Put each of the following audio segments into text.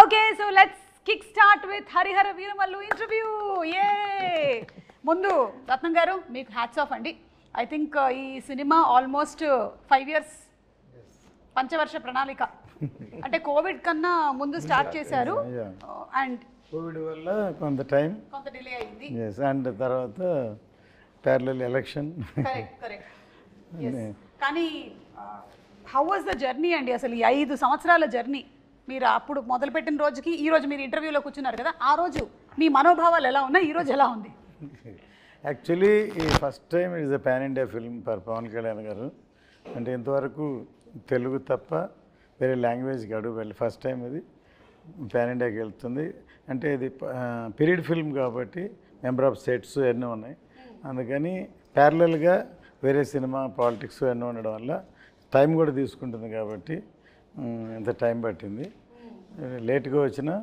Okay, so let's kickstart with Harihara Veeramallu interview. Yay! Mundu, Ratnam garu, meeku hats off andi. I think ee cinema almost 5 years పంచవర్ష ప్రణాళిక అంటే Covid కన్నా ముందు start చేశారు and Covid వల్ల కొంత time కొంత డిలే అయింది yes అండ్ తర్వాత ప్యారలల్ ఎలక్షన్ కరెక్ట్ కానీ హౌ వాస్ ద జర్నీ అండి అసలు ఈ 5 సంవత్సరాల జర్నీ మీరు అప్పుడు మొదలుపెట్టిన రోజుకి ఈ రోజు మీరు ఇంటర్వ్యూలో కూర్చున్నారు కదా ఆ రోజు మీ మనోభావాలు ఎలా ఉన్నాయి ఈ రోజు ఎలా ఉంది యాక్చువల్లీ ఈ first time is a pan India film for Pawan Kalyan గారు అంటే ఇంతవరకు తెలుగు తప్ప వేరే లాంగ్వేజ్కి అడుగు వెళ్ళి ఫస్ట్ టైం ఇది పాన్ ఇండియాకి వెళ్తుంది అంటే ఇది పీరియడ్ ఫిల్మ్ కాబట్టి మెంబర్ ఆఫ్ సెట్స్ ఎన్నో ఉన్నాయి అందుకని ప్యారలల్గా వేరే సినిమా పాలిటిక్స్ ఎన్నో ఉండడం వల్ల టైం కూడా తీసుకుంటుంది కాబట్టి ఇంత టైం పట్టింది లేట్గా వచ్చినా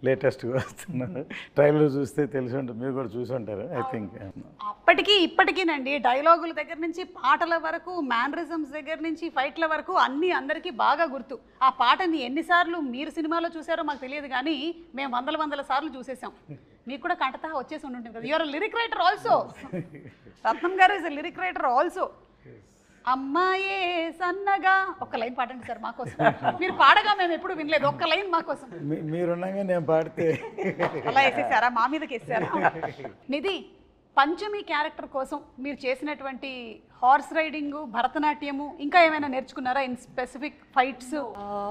లేటెస్ట్గా వస్తున్నారు ట్రైలర్ చూస్తే తెలిసి ఉంటుంది మీరు కూడా చూసి ఉంటారు ఐ థింక్ అప్పటికి ఇప్పటికీనండి డైలాగుల దగ్గర నుంచి పాటల వరకు మ్యానరిజమ్స్ దగ్గర నుంచి ఫైట్ల వరకు అన్నీ అందరికీ బాగా గుర్తు ఆ పాటని ఎన్నిసార్లు మీరు సినిమాలో చూసారో మాకు తెలియదు కానీ మేము వందల సార్లు చూసేసాం మీకు కూడా కంటతా వచ్చేసి ఉంటుంది కదా యూఆర్ లిరిక్ రైటర్ ఆల్సో రత్నం గారు ఇస్ లిరిక్ రైటర్ ఆల్సో అమ్మాయే సన్నగా ఒక్క లైన్ పాడండి సార్ మాకోసం మీరు పాడగా మేము ఎప్పుడు వినలేదు ఒక్క లైన్ మాకోసం మీరున్నాగా నేను పాడితే అలా వేసేసారా మా మీదకి వేసారా నిధి పంచమి క్యారెక్టర్ కోసం మీరు చేసినటువంటి హార్స్ రైడింగ్ భరతనాట్యము ఇంకా ఏమైనా నేర్చుకున్నారా in specific fights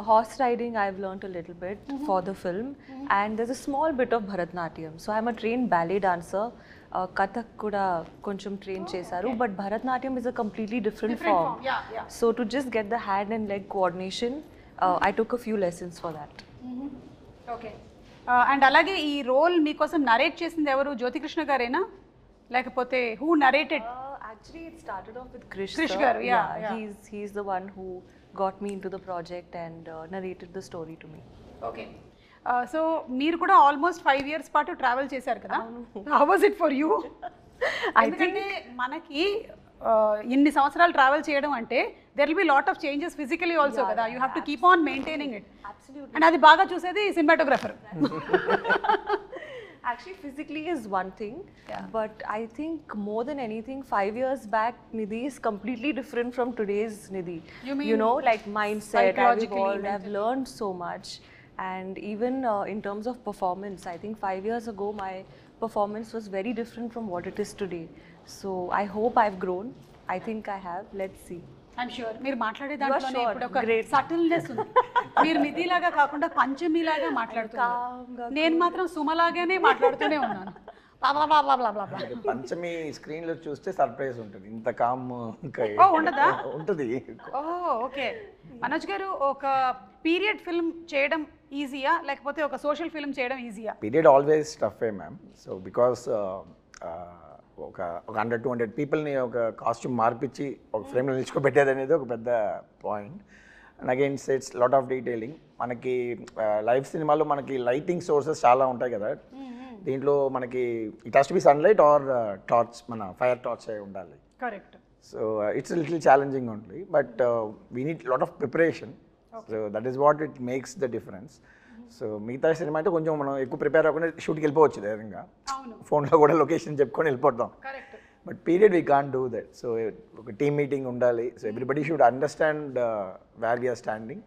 horse riding I've learned a little bit for the film and there's a small bit of Bharatnatyam so I'm a trained ballet dancer Kathak kuda koncham train chesaru but Bharatnatyam is a completely different form. So to just get the hand and leg coordination I took a few lessons for that. Okay and alage ee role meekosam narrate chesindi evaru Jyotikrushna garena lekapothe who narrated Actually it started off with Krish garu yeah. He's the one who got me into the project and narrated the story to me. Okay so మీరు కూడా almost 5 years పాటు travel చేశారు కదా how was it for you ఎందుకంటే మనకి ఇన్ని సంవత్సరాలు travel చేయడం అంటే there will be lot of changes physically also కదా you have to keep on maintaining it and అది బాగా చూసేది cinematographer Actually, physically is one thing, but I think more than anything, 5 years back, Nidhi is completely different from today's Nidhi. You know, like mindset, I've learned so much. And even in terms of performance, I think 5 years ago, my performance was very different from what it is today. So I hope I've grown. I think I have. Let's see. I'm sure. మీరు మాట్లాడే దాంట్లోనే ఇప్పుడు ఒక subtleness ఉంది మీరు నిధిలాగా కాకుండా పంచమిలాగా మాట్లాడుతున్నారు నేను మాత్రం సుమలాగానే మాట్లాడుతూనే ఉన్నాను పంచమి స్క్రీన్ లో చూస్తే సర్ప్రైజ్ ఉంటుంది ఇంత కామ్ ఉండదా ఉంటుంది ఓకే మనోజ్ గారు ఒక పీరియడ్ ఫిల్మ్ చేయడం ఈజీయా లేకపోతే ఒక సోషల్ ఫిల్మ్ చేయడం ఈజీయా పీరియడ్ ఆల్వేస్ టఫే మ్యామ్ సో బికాస్ ఒక 100-200 పీపుల్ని ఒక కాస్ట్యూమ్ మార్పించి ఒక ఫ్రేమ్లో నిల్చుకోబెట్టేది అనేది ఒక పెద్ద point and again it's lot of detailing మనకి లైవ్ సినిమాలో మనకి లైటింగ్ సోర్సెస్ చాలా ఉంటాయి కదా దీంట్లో మనకి it has to be sunlight or torch మన ఫైర్ టార్చ్ అయి ఉండాలి correct so it's little challenging only but we need lot of preparation so that is what it makes the difference so మిగతా cinema అయితే కొంచెం మనం ఎక్కువ prepare అవ్వకుండా షూట్కి వెళ్ళిపోవచ్చు ధైర్యంగా ఫోన్లో కూడా లొకేషన్ చెప్పుకొని వెళ్ళిపోతాం but period we can't do that so ఒక టీమ్ మీటింగ్ ఉండాలి so everybody should understand where we're standing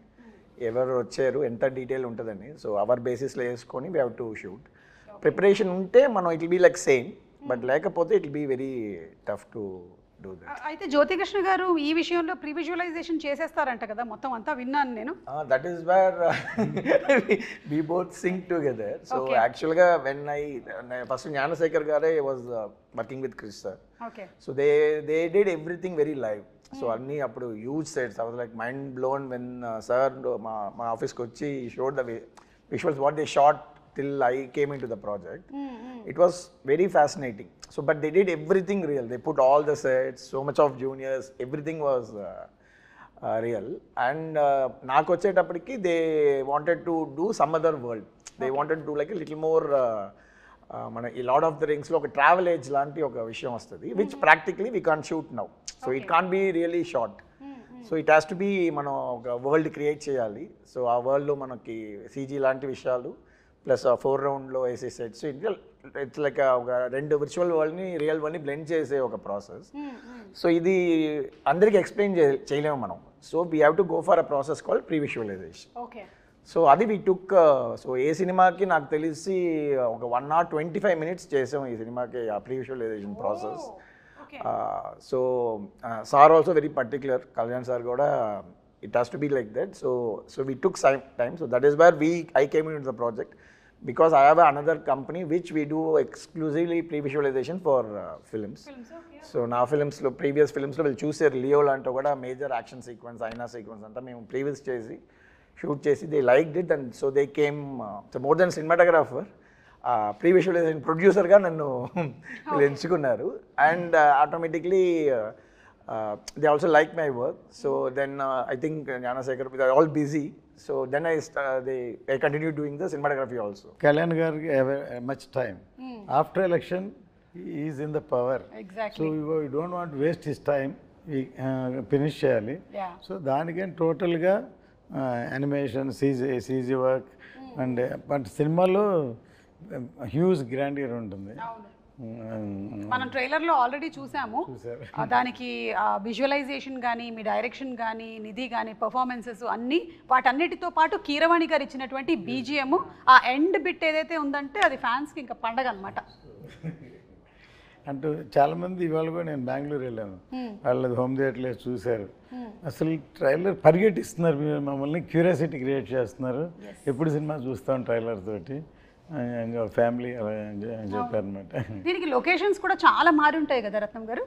ఎవరు వచ్చారు ఎంత డీటెయిల్ ఉంటుందని సో అవర్ బేసిస్లో వేసుకొని we have to shoot preparation ఉంటే మనం it will be like same but లేకపోతే it will be very tough to do that అయితే జ్యోతికృష్ణ గారు ఈ విషయంలో ప్రీ విజువలైజేషన్ చేసేస్తారంట కదా మొత్తం అంతా విన్నాను నేను that is where we both sync together so యాక్చువల్గా వెన్ ఐ ఫస్ట్ జ్ఞానశేఖర్ గారే was working with Krish sir so they did everything very live so అన్నీ అప్పుడు huge sets I was like mind blown when sir మా ఆఫీస్కి వచ్చి showed the visuals what they shot till I came into the project. It was very fascinating. So, but they did everything real. They put all the sets, so much of juniors, everything was real. And naaku vachetappadiki they wanted to do some other world. They wanted to do like a little more mana ee Lord of the Rings lo oka travel age lanti oka vishayam vastadi which practically we can't shoot now. So it can't be really shot. So it has to be మనం ఒక world create చేయాలి. So ఆ వరల్డ్లో మనకి CG లాంటి విషయాలు plus ఆ 4 రౌండ్లో వేసే సెట్స్, ఇట్స్ లైక్ ఒక 2 విర్చువల్ వరల్డ్ని రియల్ వరల్డ్ని బ్లెండ్ చేసే ఒక ప్రాసెస్. సో ఇది అందరికీ ఎక్స్ప్లెయిన్ చేయలేము మనం. So we have to go for a process called pre visualisation. Okay. So అది వీ టుక్. సో ఏ సినిమాకి నాకు తెలిసి ఒక 1 hour 25 minutes చేసాం ఈ సినిమాకి ఆ pre visualization process. So sir also very particular, Kalyan sir కూడా it has to be like that. So we took time. So that is where I came in the project because I have another company which we do exclusively pre-visualization for films. So now previous films lo will choose Leo lanto kuda major action sequence, aina sequence anta mem previous chesi shoot chesi they liked it, and so they came. So more than cinematographer, pre-visualization producer ga nannu enchukunnaru, and automatically they also like my work. So then I think Gnanasekhar, they are all busy. So then I continue doing the cinematography also. Kalyan Garg have much time. After election, he is in the power. Exactly. So we don't want to waste his time. We finish cheyali. Yeah. So దానికని టోటల్గా animation CG work and but సినిమాలో huge grandeur ఉంటుంది. మనం ట్రైలర్లో already చూసాము. దానికి visualisation కానీ, మీ direction కానీ, నిధి కానీ, పర్ఫార్మెన్సెస్ అన్నీ, వాటన్నిటితో పాటు కీరవాణి గారు ఇచ్చినటువంటి బీజిఎం, ఆ ఎండ్ బిట్ ఏదైతే ఉందంటే అది ఫ్యాన్స్కి ఇంకా పండగ అనమాట. అంటూ చాలామంది ఇవాళ కూడా నేను బెంగళూరు వెళ్ళాను, వాళ్ళది హోమ్ థియేటర్లో చూశారు. అసలు ట్రైలర్ పరిగెట్టిస్తున్నారు, మమ్మల్ని క్యూరియాసిటీ క్రియేట్ చేస్తున్నారు, ఎప్పుడు సినిమా చూస్తాం ట్రైలర్ తోటి ఫ్యామిలీ అలా చెప్పారనమాట. దీనికి లొకేషన్స్ కూడా చాలా మారి ఉంటాయి కదా రత్నం గారు.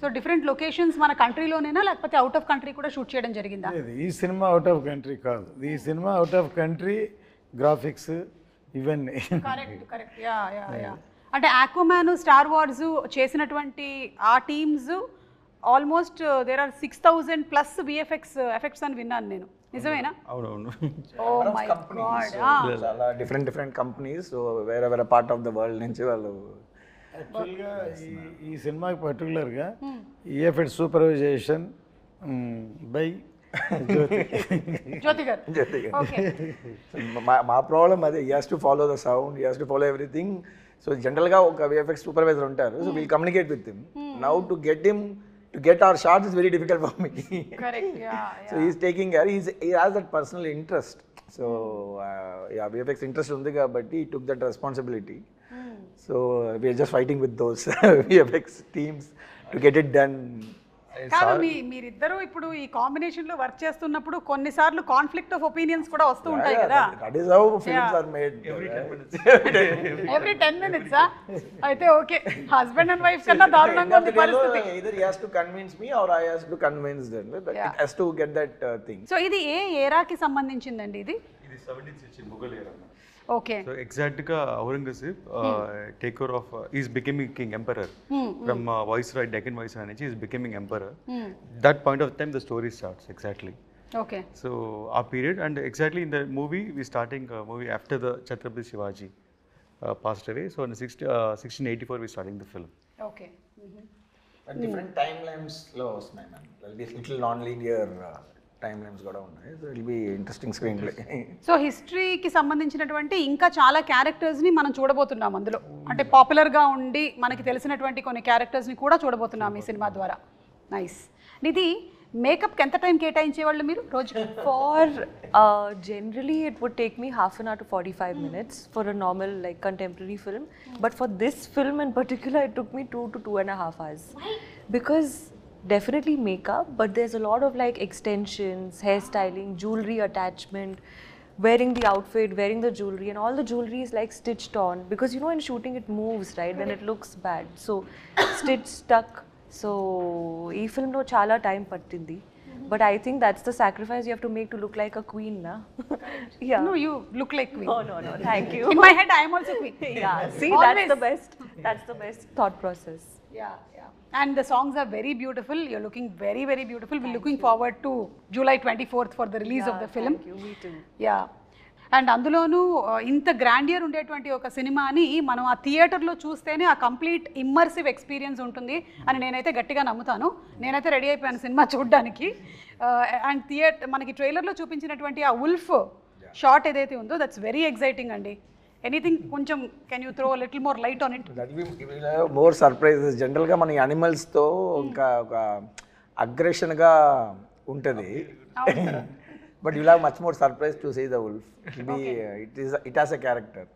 సో డిఫరెంట్ లొకేషన్స్ మన కంట్రీలోనేనా లేకపోతే అవుట్ ఆఫ్ కంట్రీ కూడా షూట్ చేయడం జరిగిందా? ఈ సినిమా అవుట్ ఆఫ్ కంట్రీ కాదు, ఈ cinema out of country graphics ఇవన్నీ. కరెక్ట్. యా. అంటే ఆక్వామ్యాన్, స్టార్ వార్స్ చేసినటువంటి ఆ teams almost there are 6,000+ VFX effects అని విన్నాను నేను, నిజమేనా? అవునవును. చాలా డిఫరెంట్ కంపెనీస్ వేరే పార్ట్ ఆఫ్ ద వరల్డ్ నుంచి వాళ్ళు. యాక్చువల్గా ఈ సినిమాకి పర్టికులర్గా ఈఎఫ్ఎక్స్ సూపర్వైజేషన్ బై జ్యోతి గారు. మా ప్రాబ్లం అదే, he has to follow the sound, he has to follow everything. So జనరల్గా ఒక విఎఫ్ఎక్స్ సూపర్వైజర్ ఉంటారు, so will communicate with him. Now to get our shots is very difficult for me. Correct. Yeah. So he's taking care. He has that personal interest. So VFX interest undi kabatti he took that responsibility. So we are just fighting with those VFX teams to get it done. కాదు, మీరిద్దరూ ఇప్పుడు ఈ combination లో work చేస్తున్నప్పుడు కొన్నిసార్లు conflict of opinions కూడా వస్తూ ఉంటాయి కదా. That is how films are made. Every 10 minutes అయితే ఓకే, హస్బెండ్ అండ్ వైఫ్ కన్నా దారుణంగా ఉంది పరిస్థితి. Either he has to convince me or I has to convince them. It has to get that thing. So ఇది ఏ ఏరాకి సంబంధించిందండి? ఇది 17th century Mughal era. Okay. So exactly Aurangzeb take over of is becoming king emperor from viceroy, Deccan viceroy, he is becoming emperor. That point of time the story starts exactly. Okay. So our period, and exactly in the movie we starting movie after the Chhatrapati Shivaji passed away. So in 1684 we starting the film. Okay. But different timelines lo vastnayi man. There will be little non-linear timelines కూడా ఉన్నాయి. So it will be interesting screenplay. So హిస్టరీకి సంబంధించినటువంటి ఇంకా చాలా క్యారెక్టర్స్ని మనం చూడబోతున్నాం అందులో. అంటే పాపులర్గా ఉండి మనకి తెలిసినటువంటి కొన్ని క్యారెక్టర్స్ని కూడా చూడబోతున్నాం ఈ సినిమా ద్వారా. నైస్. నిధి, మేకప్కి ఎంత టైం కేటాయించేవాళ్ళు మీరు రోజు? For generally it would take me half an hour to 45 minutes for a normal like contemporary film, but for this film in particular it took me 2 to 2.5 hours. Why? Because definitely makeup, but there's a lot of like extensions, hairstyling, jewelry attachment, wearing the outfit, wearing the jewelry, and all the jewelry is like stitched on, because you know in shooting it moves, right? Then it looks bad, so stitch stuck. So ee film lo chala time pattindi, but I think that's the sacrifice you have to make to look like a queen, na? Yeah. No, you look like queen. Oh no, thank you. In my head I am also queen. Yeah, see, Always. that's the best thought process. Yeah. And the songs are very beautiful. You're looking very, very beautiful. We're looking forward to July 24th for the release of the film. Thank you. Me too. Yeah. And అందులోనూ ఇంత grandeur ఉండేటువంటి ఒక సినిమాని మనం ఆ థియేటర్లో చూస్తేనే ఆ కంప్లీట్ ఇమ్మర్సివ్ ఎక్స్పీరియన్స్ ఉంటుంది అని నేనైతే గట్టిగా నమ్ముతాను. నేనైతే రెడీ అయిపోయాను సినిమా చూడడానికి. అండ్ మనకి ట్రైలర్లో చూపించినటువంటి ఆ ఉల్ఫ్ షాట్ ఏదైతే ఉందో దట్స్ వెరీ ఎక్సైటింగ్ అండి. ఎనీథింగ్ కొంచెం can you throw little more light on it? More surprises. జనరల్గా మన యానిమల్స్తో ఇంకా ఒక అగ్రెషన్గా ఉంటుంది, but you have much more surprise to see the wolf. It has a character.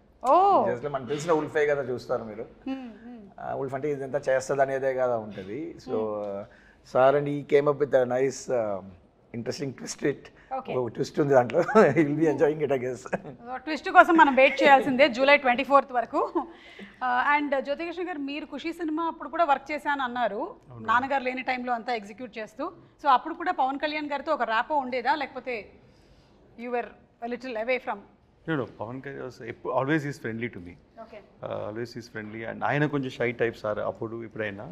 Just మనకు తెలిసిన ఉల్ఫే కదా చూస్తారు మీరు. ఉల్ఫ్ అంటే ఇదంతా చేస్తుంది అనేదే కదా ఉంటుంది. సో సార్ అండ్ ఈ came up with nice interesting twist ఉంది దాంట్లో. Will be enjoying it I guess. Twist కోసం మనం వెయిట్ చేయాల్సిందే జూలై 24th వరకు. అండ్ జ్యోతికృష్ణ గారు, మీరు ఖుషి సినిమా అప్పుడు కూడా వర్క్ చేశాను అన్నారు, నాన్నగారు లేని టైంలో అంతా ఎగ్జిక్యూట్ చేస్తూ. సో అప్పుడు కూడా పవన్ కళ్యాణ్ గారితో ఒక ర్యాపో ఉండేదా, లేకపోతే you were little away from? No, Pawan always is friendly to me. Okay. Always is friendly, and ఆయన కొంచెం షై టైప్స్ సార్. అప్పుడు ఇప్పుడైనా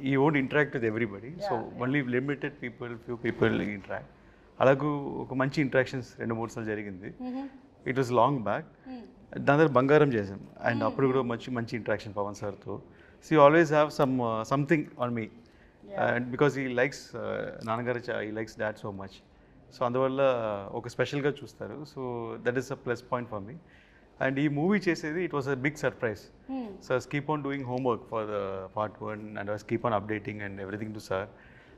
he won't interact with everybody, so only limited people, few people interact. అలాగూ ఒక మంచి interactions 2-3 సార్లు జరిగింది. It was long back. దాని తర్వాత బంగారం చేసాం, అండ్ అప్పుడు కూడా మంచి ఇంటరాక్షన్ పవన్ సార్తో. So you always have something on me, and because he likes నాన్నగారు, he likes dad so much. So అందువల్ల ఒక స్పెషల్గా చూస్తారు. So that is a plus point for me. And ఈ మూవీ చేసేది it was a big surprise. So I keep on doing homework for the part 1 and I keep on updating and everything to sir.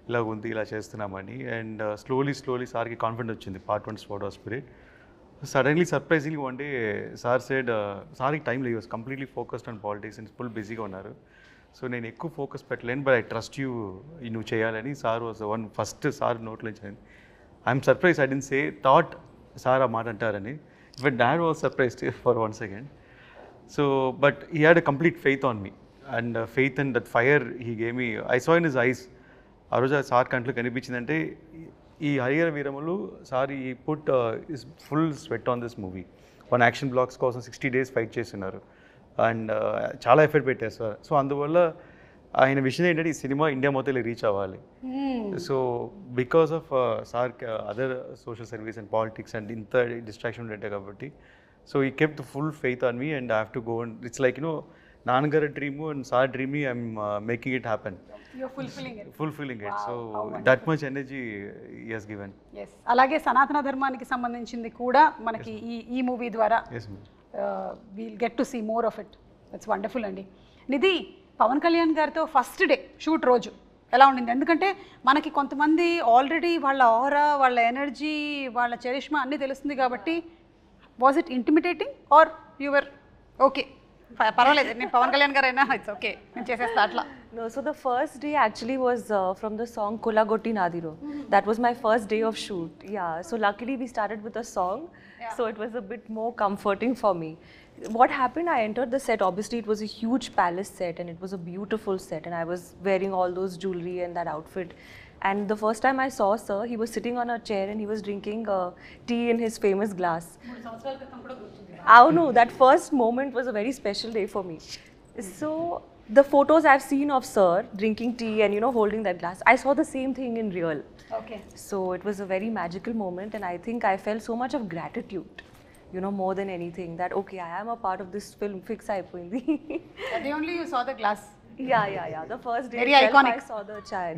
ఇలా ఉంది, ఇలా చేస్తున్నామని. And slowly సార్కి confident వచ్చింది part 1 sport of spirit. Suddenly surprisingly one day sir said, సార్కి time లేదు, was completely focused on politics and full బిజీగా ఉన్నారు. సో నేను ఎక్కువ ఫోకస్ పెట్టలేను, బట్ ఐ ట్రస్ట్ యూ, నువ్వు చేయాలని. Sir was one first sir నోట్లో నుంచి. I'm surprise, I didn't say thought sir ఆ మాట అంటారని. But dad was surprised for 1 second. So but he had a complete faith on me, and faith and that fire he gave me. I saw in his eyes. ఆ రోజు sir కంట్లో కనిపించిందంటే ఈ Harihara వీరములు sir ఈ put is full sweat on this movie. 1 action blocks కోసం 60 days fight చేస్తున్నారు, and చాలా effort పెట్టారు sir. So అందువల్ల ఆయన విషయం ఏంటంటే ఈ సినిమా ఇండియా మొత్తం రీచ్ అవ్వాలి. So because of sir other social service and politics and ఇంత డిస్ట్రాక్షన్ ఉండేది కాబట్టి, సో ఈ kept full faith on me and I have to go. And it's like నాన్నగారి డ్రీము అండ్ సార్ డ్రీమ్ని I'm making it happen. Fulfilling it. So that much energy he has given. Yes. అలాగే సనాతన ధర్మానికి సంబంధించింది కూడా మనకి ఈ మూవీ ద్వారా we'll get to see more of it. That's wonderful అండి. నిధి, పవన్ కళ్యాణ్ గారితో ఫస్ట్ డే షూట్ రోజు ఎలా ఉండింది? ఎందుకంటే మనకి కొంతమంది ఆల్రెడీ వాళ్ళ ఆరా, వాళ్ళ ఎనర్జీ, వాళ్ళ చరిష్మా అన్నీ తెలుస్తుంది కాబట్టి, was it intimidating or your okay పర్వాలేదు నేను పవన్ కళ్యాణ్ గారు అయినా ఇట్స్ ఓకే నేను చేసేస్తా అట్లా? No, so the first day actually was from the song Kolagotti Nadiro. That was my first day of shoot. Yeah, so luckily we started with a song, so it was a bit more comforting for me. What happened, I entered the set, obviously it was a huge palace set and it was a beautiful set, and I was wearing all those jewelry and that outfit. And the first time I saw sir, he was sitting on a chair and he was drinking tea in his famous glass. Oh no, that first moment was a very special day for me. So the photos I've seen of sir drinking tea and holding that glass, I saw the same thing in real. Okay. So it was a very magical moment, and I think I felt so much of gratitude, more than anything, that okay, I am a part of this film. Fix అయిపోయింది. The only you saw the glass. Yeah. The first day Very itself, iconic. I saw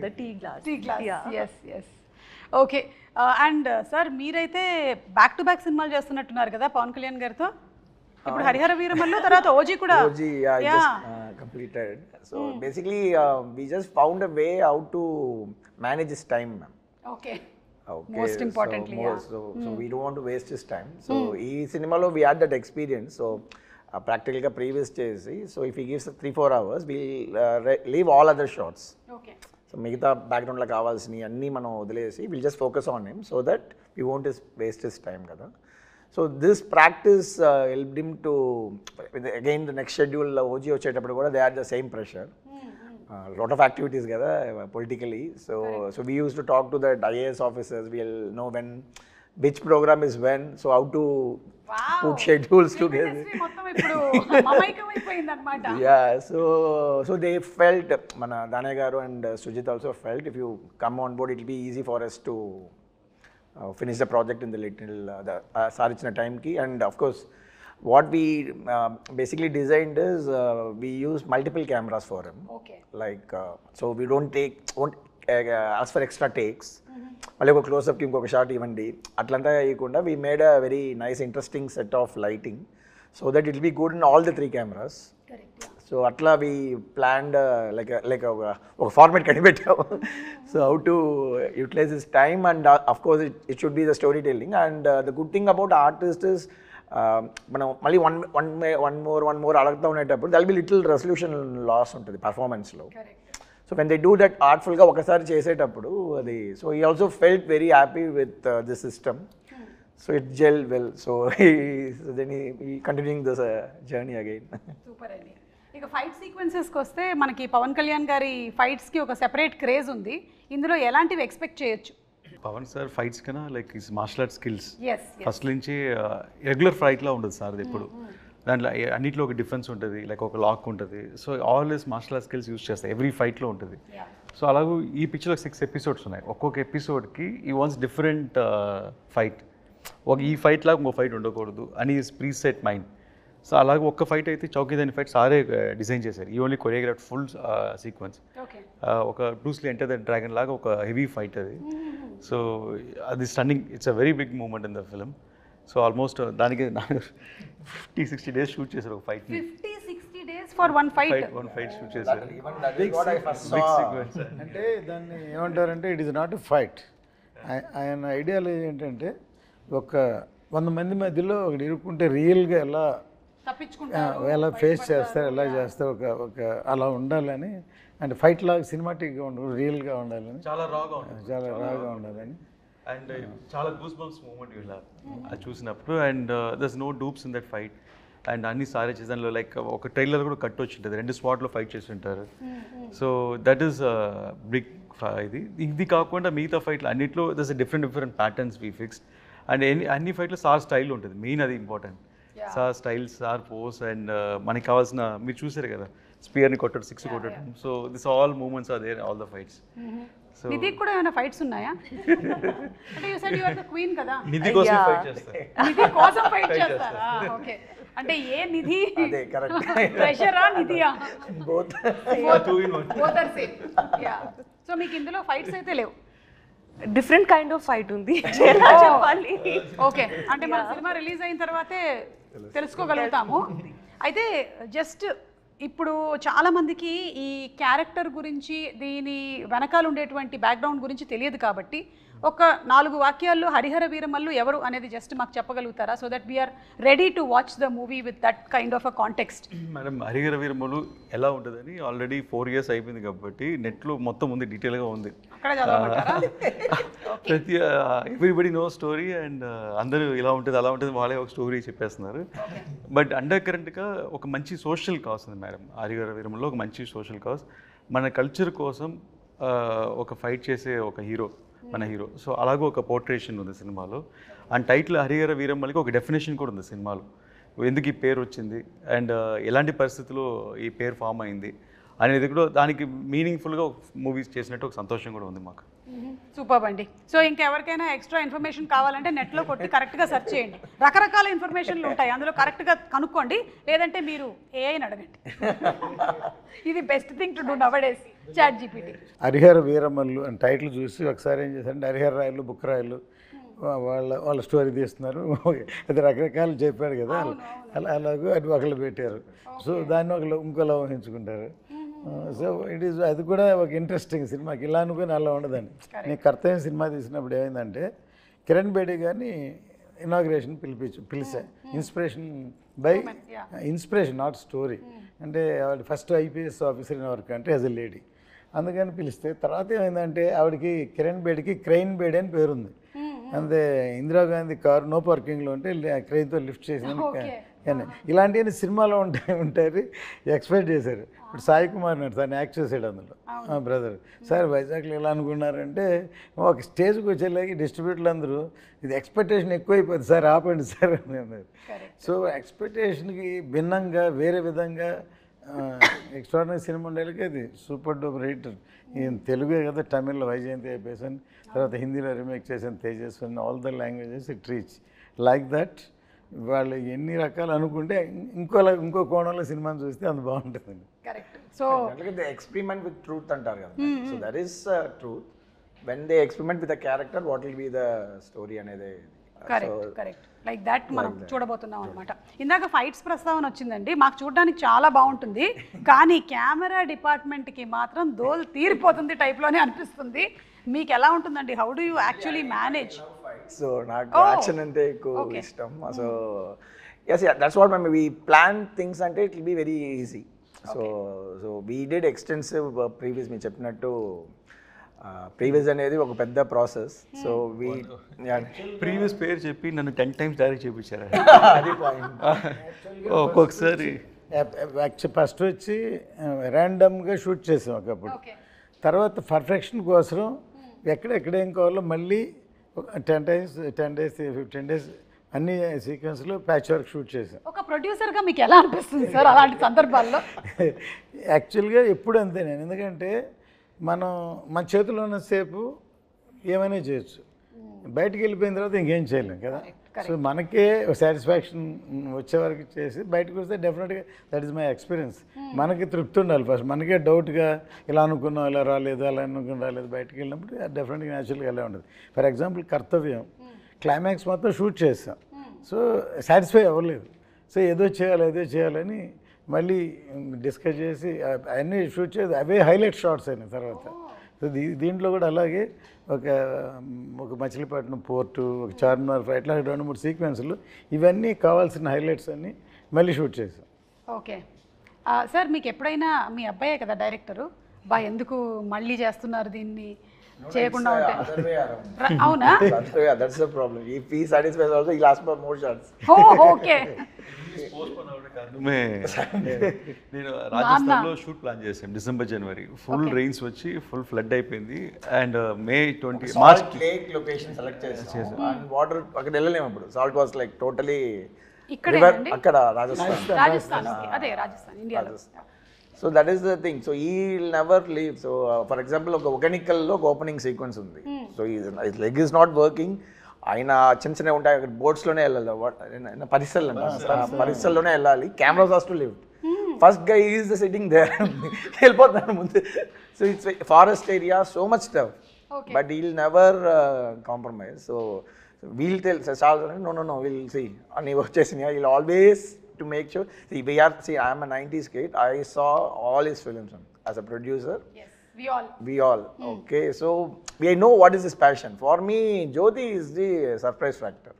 the tea glass. Tea glass. Yeah. Yes. Okay. And sir మీరైతే back to back సినిమాలు చేస్తున్నట్టున్నారు కదా పవన్ కళ్యాణ్ గారితో. ఇప్పుడు హరిహర వీరమల్లు తర్వాత OG కూడా. OG, I just completed. So basically we just found a way how to manage his time, ma'am. Okay. Most importantly, so we don't want to waste his time. So ee cinema lo we had that experience. So practically ga previous chesi, so if he gives 3-4 hours, we'll leave all other shots. Okay. So మిగతా బ్యాక్గ్రౌండ్లో కావాల్సినవి అన్నీ మనం వదిలేసి will just focus on him so that we won't waste his time కదా. So this practice help him to again the next schedule OG వచ్చేటప్పుడు కూడా they are the same pressure, lot of activities కదా politically. So we use to talk to that IAS officers, will know when which programme is when, so how to put schedules together. Yeah, so they felt, Dane garu and Sujit also felt, if you come on board it will be easy for us to finish the project in the little సారిచ్చిన టైంకి. And of course what we basically designed is we use multiple cameras for him. Okay. Like so we won't ask for extra takes. మళ్ళీ ఒక క్లోజ్అప్కి ఇంకొక shot ఇవ్వండి అట్లంతా వేయకుండా we made a very nice interesting set of lighting so that it will be good in all the 3 cameras. So అట్లా we planned like ఒక format కనిపెట్టాము. So how to utilize this time, and of course it should be the storytelling. And the good thing about artist is మనం మళ్ళీ one more అడుగుతూ ఉండేటప్పుడు there'll be little resolution loss ఉంటుంది పర్ఫార్మెన్స్లో. So when they do that ఆర్ట్ఫుల్గా ఒకసారి చేసేటప్పుడు అది, so he also felt very happy with this system. So it gel well. So then he continuing this journey again. Super అండి. ఇక fight సీక్వెన్సెస్కి వస్తే మనకి పవన్ కళ్యాణ్ గారి ఫైట్స్కి ఒక సెపరేట్ క్రేజ్ ఉంది. ఇందులో ఎలాంటివి ఎక్స్పెక్ట్ చేయొచ్చు? పవన్ సార్ ఫైట్స్ కన్నా like is martial art skills Yes. First నుంచి రెగ్యులర్ ఫైట్లా ఉండదు సార్ అది ఎప్పుడు. దాంట్లో అన్నిట్లో ఒక డిఫరెన్స్ ఉంటుంది, లైక్ ఒక లాక్ ఉంటుంది. So always martial art skills use చేస్తాయి ఎవ్రీ ఫైట్లో ఉంటుంది. సో అలాగే ఈ పిక్చర్లో 6 ఎపిసోడ్స్ ఉన్నాయి. ఒక్కొక్క ఎపిసోడ్కి ఈ వాన్స్ డిఫరెంట్ ఫైట్. ఈ ఫైట్ లాగా ఇంకో ఫైట్ ఉండకూడదు అని ప్రీ సెట్ మైండ్. సో అలాగే ఒక్క ఫైట్ అయితే చౌకీదాని ఫైట్ సారే డిజైన్ చేశారు. ఈ ఓన్లీ కొరియోగ్రాఫ్ ఫుల్ సీక్వెన్స్. ఒక Bruce Lee Enter the Dragon లాగా ఒక హెవీ ఫైట్ అది. సో అది stunning, it's a very big moment in the film. So almost దానికి 50-60 days షూట్ చేశారు ఒక ఫైట్ని. 50-60 days for one fight shoot చేశారు. అంటే దాన్ని ఏమంటారంటే it is not a fight. ఆయన ఐడియాలజీ ఏంటంటే ఒక 100 మంది మధ్యలో ఒకటి ఇరుక్కుంటే రియల్గా ఎలా ఎలా ఫేస్ చేస్తారు, ఎలా చేస్తారు, ఒక అలా ఉండాలని. అంటే ఫైట్ లాగా సినిమాటిక్గా ఉండదు, రియల్గా ఉండాలని, చాలా రాగా ఉండాలని. అండ్ చాలా గూస్ బంప్స్ మూమెంట్ ఇలా అది చూసినప్పుడు. And there's no dupes in that fight. And అన్ని సారే చేసాను. లైక్ ఒక ట్రైలర్ కూడా కట్ వచ్చి ఉంటుంది, 2 స్పాట్లో ఫైట్ చేసి ఉంటారు. So that is big. ఇది కాకుండా మిగతా ఫైట్లు అన్నిట్లో there's different patterns we fixed. And అన్ని ఫైట్లో సార్ స్టైల్ ఉంటుంది, మెయిన్ అది important. Sir style, sir pose. And మనకి కావాల్సిన మీరు చూసారు కదా, స్పియర్ని కొట్టడం, 6 కొట్టడం. So this all moments are there all the fights. So Nidhi కూడా ఏమైనా ఫైట్స్ ఉన్నాయా? అంటే you said you are the queen కదా, నిధి కోసం ఫైట్ చేస్తారు. నిధి కోసం ఫైట్ చేస్తారా? ఓకే. అంటే ఏ నిధి? అదే కరెక్ట్. ప్రెషరా నిధియా? Both are same. Yeah. So మీకు ఇందులో ఫైట్స్ అయితే లేవు? డిఫరెంట్ కైండ్ ఆఫ్ ఫైట్ ఉంది చెప్పాలి. ఓకే. అంటే మన సినిమా రిలీజ్ అయిన తర్వాతే తెలుసుకోగలుగుతాము. అయితే జస్ట్ ఇప్పుడు చాలామందికి ఈ క్యారెక్టర్ గురించి, దీని వెనకాల ఉండేటువంటి బ్యాక్గ్రౌండ్ గురించి తెలియదు కాబట్టి ఒక 4 వాక్యాల్లో హరిహర వీరమల్లు ఎవరు అనేది జస్ట్ మాకు చెప్పగలుగుతారా? So that we're ready to watch the movie with that kind of a context. Madam, Harihara Veeramallu ఎలా ఉంటుందని ఆల్రెడీ 4 years అయిపోయింది కాబట్టి నెట్లో మొత్తం ఉంది, డీటెయిల్గా ఉంది. అక్కడ చదవమంటారా? ప్రతి ఎవ్రీబడి నో స్టోరీ. అండ్ అందరూ ఇలా ఉంటుంది అలా ఉంటుంది వాళ్ళే ఒక స్టోరీ చెప్పేస్తున్నారు. బట్ అండర్ కరెంట్గా ఒక మంచి సోషల్ కాజ్ ఉంది మేడం హరిహర వీరమల్లో. ఒక మంచి సోషల్ కాజ్, మన కల్చర్ కోసం ఒక ఫైట్ చేసే ఒక హీరో మన హీరో. సో అలాగే ఒక పోర్ట్రేషన్ ఉంది సినిమాలో. అండ్ టైటిల్ హరిహర వీరమల్లికి ఒక డెఫినేషన్ కూడా ఉంది సినిమాలో, ఎందుకు ఈ పేరు వచ్చింది అండ్ ఎలాంటి పరిస్థితుల్లో ఈ పేరు ఫామ్ అయింది అనేది కూడా దానికి మీనింగ్ఫుల్గా మూవీస్ చేసినట్టు ఒక సంతోషం కూడా ఉంది మాకు. సూపర్ అండి. సో ఇంకెవరికైనా ఎక్స్ట్రా ఇన్ఫర్మేషన్ కావాలంటే నెట్లో కొట్టి కరెక్ట్గా సెర్చ్ చేయండి. రకరకాల ఇన్ఫర్మేషన్లు ఉంటాయి, అందులో కరెక్ట్గా కనుక్కోండి. లేదంటే మీరు ఏఐని అడగండి. ఇది best thing to do nowadays, ChatGPT. Harihara Veeramallu అని టైటిల్ చూసి ఒకసారి ఏం చేశారంటే హరిహర రాయలు, బుక్కరాయలు వాళ్ళ స్టోరీ తీస్తున్నారు. అది రకరకాలు చెప్పాడు కదా, అలాగూ అది ఒకళ్ళు పెట్టారు. సో దాన్ని ఒకళ్ళు ఇంకోలా ఊహించుకుంటారు. సో ఇట్ ఈస్, అది కూడా ఒక ఇంట్రెస్టింగ్ సినిమాకి. ఇలా అనుకుని అలా ఉండదండి. నేను కర్తవ్యం సినిమా తీసినప్పుడు ఏమైందంటే కిరణ్ బేడి గారిని ఇనాగ్రేషన్ పిలిచా. Inspiration not story. అంటే ఆవిడ first IPS officer in work అంటే యాజ్ ఎ లేడీ, అందుకని పిలిస్తే తర్వాత ఏమైందంటే ఆవిడకి కిరణ్ బేడికి క్రెయిన్ బేడి అని పేరుంది. అంతే, ఇందిరాగాంధీ కారు నో పార్కింగ్లో ఉంటే క్రెయిన్తో లిఫ్ట్ చేసిన కానీ ఇలాంటివన్నీ సినిమాలో ఉంటాయి ఎక్స్పెక్ట్ చేశారు. ఇప్పుడు సాయి కుమార్ నాడు తను యాక్ట్ చేసాడు అందులో, బ్రదర్. సార్ వైజాగ్లో ఎలా అనుకున్నారంటే ఒక స్టేజ్కి వచ్చేలాగి డిస్ట్రిబ్యూటర్లు అందరూ ఇది ఎక్స్పెక్టేషన్ ఎక్కువైపోయింది సార్, ఆపండి సార్ అని అన్నారు. సో ఎక్స్పెక్టేషన్కి భిన్నంగా వేరే విధంగా ఎక్స్ట్రాడినరీ సినిమా ఉండేలకి అది సూపర్ డూపర్ హిట్. ఈయన తెలుగే కదా, తమిళ్లో వైజయంతి అయిపోయాను, తర్వాత హిందీలో రీమేక్ చేసిన Tejaswi, all the languages it reach like that. వాళ్ళు ఎన్ని రకాలు అనుకుంటే ఇంకో కోణంలో సినిమాని చూస్తే అంత బాగుంటుందండి. Correct. So they experiment with truth అంటారు కదా, so that is truth. When they experiment with the character what will be the story అనేది. కరెక్ట్ లైక్ దట్ మనం చూడబోతున్నాం అనమాట. ఇందాక ఫైట్స్ ప్రస్తావన వచ్చిందండి, మాకు చూడడానికి చాలా బాగుంటుంది, కానీ కెమెరా డిపార్ట్మెంట్కి మాత్రం దోలు తీరిపోతుంది టైప్లోనే అనిపిస్తుంది. మీకు ఎలా ఉంటుందండి? How do you actually manage? So నాకు యాక్షన్ అంటే ఎక్కువ ఇష్టం. So yes, that's what we plan things అంటే it will be very easy. So we did extensive previous, మీరు చెప్పినట్టు ప్రీవియస్ అనేది ఒక పెద్ద ప్రాసెస్. సో వీ ప్రీవియస్ పేరు చెప్పి నన్ను 10 times డైరెక్ట్ చేయించారు. అది పాయింట్. ఒక్కొక్కసారి ఫస్ట్ వచ్చి ర్యాండమ్గా షూట్ చేసాం ఒకప్పుడు, తర్వాత పర్ఫెక్షన్ కోసం ఎక్కడెక్కడేం కావాలో మళ్ళీ 10 days 15 days అన్ని సీక్వెన్స్లో ప్యాచ్ వర్క్ షూట్ చేసాం. ఒక ప్రొడ్యూసర్గా మీకు ఎలా అనిపిస్తుంది సార్ అలాంటి సందర్భాల్లో? యాక్చువల్గా ఎప్పుడు అంతే నేను, ఎందుకంటే మన చేతిలో ఉన్నసేపు ఏమైనా చేయొచ్చు, బయటికి వెళ్ళిపోయిన తర్వాత ఇంకేం చేయలేం కదా. సో మనకే సాటిస్ఫాక్షన్ వచ్చే వరకు చేసి బయటకు వస్తే డెఫినెట్గా దట్ ఈస్ మై ఎక్స్పీరియన్స్. మనకి తృప్తి ఉండాలి ఫస్ట్, మనకే డౌట్గా ఇలా అనుకున్నాం ఇలా రాలేదు అలా అనుకుని రాలేదు, బయటకు వెళ్ళినప్పుడు డెఫినెట్గా న్యాచురల్గా ఎలా ఉండదు. ఫర్ ఎగ్జాంపుల్ కర్తవ్యం క్లైమాక్స్ మొత్తం షూట్ చేస్తాం, సో సాటిస్ఫై అవ్వలేదు, సో ఏదో చేయాలని మళ్ళీ డిస్కస్ చేసి అవన్నీ షూట్ చేసి అవే హైలైట్ షాట్స్ అయినాయి తర్వాత. సో దీంట్లో కూడా అలాగే ఒక మచిలీపట్నం పోర్టు, ఒక చార్మినార్, ఇట్లా 2-3 సీక్వెన్స్లు ఇవన్నీ కావాల్సిన హైలైట్స్ అన్నీ మళ్ళీ షూట్ చేసాం. ఓకే సార్, మీకు ఎప్పుడైనా మీ అబ్బాయే కదా డైరెక్టరు, ఎందుకు మళ్ళీ చేస్తున్నారు దీన్ని చేయకుండా ఉంటే? అవునా? That's the problem. If he satisfies also he last for more shots. Okay. నేను రాజస్థాన్లో షూట్ ప్లాన్ చేశాను డిసెంబర్ జనవరి, ఫుల్ రెయిన్స్ వచ్చి ఫుల్ ఫ్లడ్ అయిపోయింది. And May 20 March lake location select చేసాం. అండ్ వాటర్ అక్కడ వెళ్ళలేము, అప్పుడు సాల్ట్ వాస్ లైక్ టోటలీ అక్కడ రాజస్థాన్. అదే రాజస్థాన్, ఇండియాలో. So that is the thing. So he will never leave. So for example ఒక ఒగనికల్లో ఒక ఓపెనింగ్ సీక్వెన్స్ ఉంది. సో ఈ లెగ్ ఈజ్ నాట్ వర్కింగ్, ఆయన చిన్న ఉంటాయి అక్కడ బోట్స్లోనే వెళ్ళాలి, పరిసల్లోనే వెళ్ళాలి, cameras has to leave. First guy is the sitting there, వెళ్ళిపోతాను ముందు. So it's forest area, so much tough, but he'll never compromise. So we'll tell no will see అని వచ్చేసినాయి. We'll always to make sure, I am a 90s kid, I saw all his films as a producer. Yes, we all. Okay, so I know what is his passion. For me, Jyoti is the surprise factor.